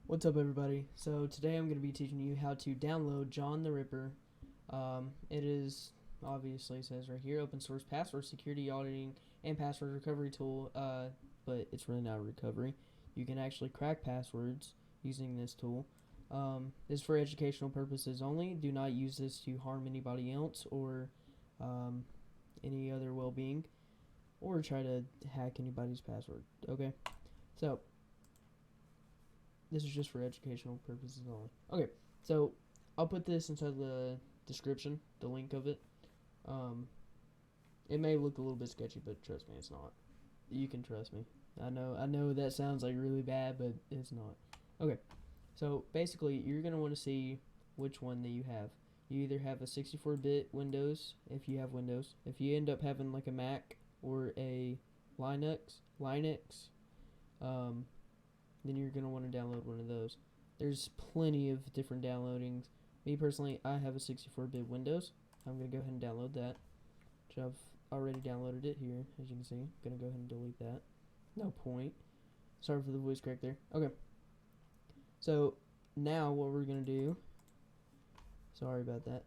What's up, everybody? So today I'm going to be teaching you how to download John the Ripper. It is obviously says right here, open source password security auditing and password recovery tool. But it's really not recovery. You can actually crack passwords using this tool. This is for educational purposes only. Do not use this to harm anybody else or any other well-being, or try to hack anybody's password. Okay, so this is just for educational purposes only. Okay, so I'll put this inside the description, the link of it. It may look a little bit sketchy, but trust me, it's not. You can trust me. I know that sounds like really bad, but it's not. Okay, so basically, you're going to want to see which one that you have. You either have a 64-bit Windows, if you have Windows. If you end up having like a Mac or a Linux, then you're going to want to download one of those. There's plenty of different downloadings. Me personally, I have a 64-bit Windows. I'm going to go ahead and download that, which I've already downloaded it here, as you can see. I'm going to go ahead and delete that. No point. Sorry for the voice crack there. Okay. So now what we're going to do, sorry about that.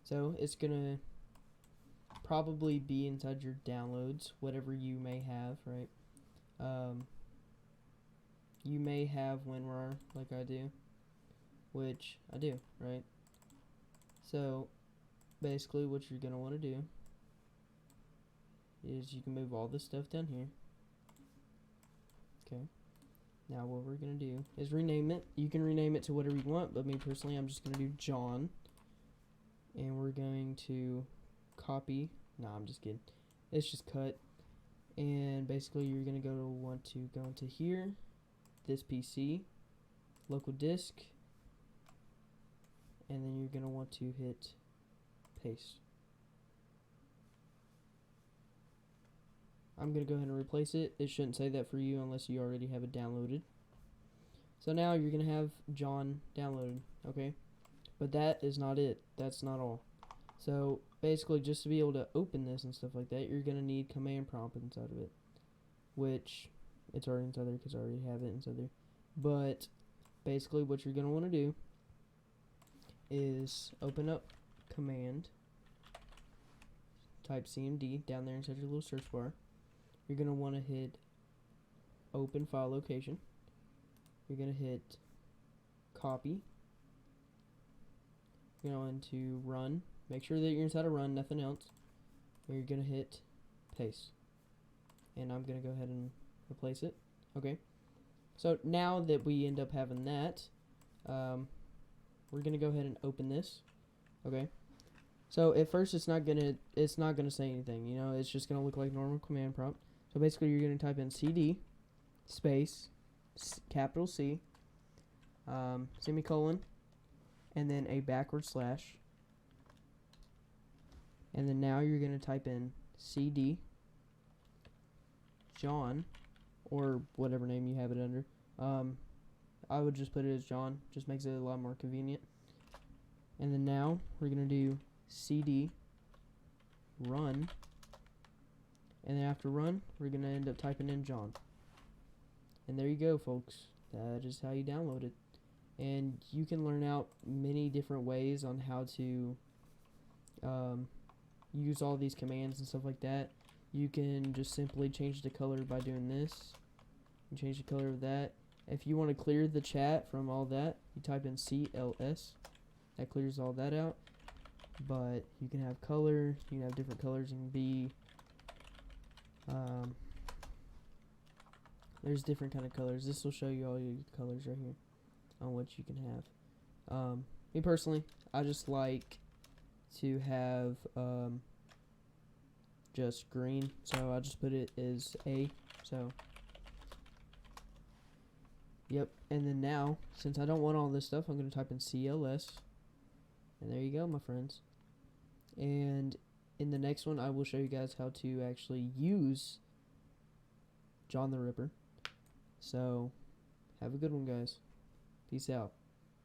So it's going to probably be inside your downloads, whatever you may have, right? You may have WinRAR like I do, which I do, right? So basically what you're going to want to do is you can move all this stuff down here. Okay. Now what we're going to do is rename it. You can rename it to whatever you want, but me personally, I'm just going to do John. And we're going to copy. No, I'm just kidding. It's just cut. And basically you're going to want to go into here, this PC, local disk, and then you're going to want to hit paste. I'm going to go ahead and replace it. It shouldn't say that for you unless you already have it downloaded. So now you're going to have John downloaded, okay? But that is not it. That's not all. So basically, just to be able to open this and stuff like that, you're going to need command prompt inside of it, which it's already inside there because I already have it inside there. But basically what you're going to want to do is open up command, type CMD down there inside your little search bar. You're going to want to hit open file location. You're going to hit copy. You're going to run. Make sure that you're inside of run, nothing else. And you're going to hit paste. And I'm going to go ahead and replace it. Okay. So now that we end up having that, we're going to go ahead and open this. Okay. So at first it's not gonna say anything, you know, it's just gonna look like normal command prompt. So basically you're gonna type in CD space capital C semicolon and then a backward slash, and then now you're gonna type in CD John or whatever name you have it under. I would just put it as John, just makes it a lot more convenient. And then now we're gonna do CD run, and then after run we're gonna end up typing in John, and there you go, folks. That is how you download it. And you can learn out many different ways on how to use all these commands and stuff like that. You can just simply change the color by doing this. You change the color of that. If you want to clear the chat from all that, you type in CLS. That clears all that out. But you can have color, you can have different colors. You can be there's different kind of colors. This will show you all your colors right here on what you can have. Me personally, I just like to have just green, so I just put it as A. So yep. And then now, since I don't want all this stuff, I'm going to type in CLS, and there you go, my friends. And in the next one, I will show you guys how to actually use John the Ripper. So, have a good one, guys. Peace out.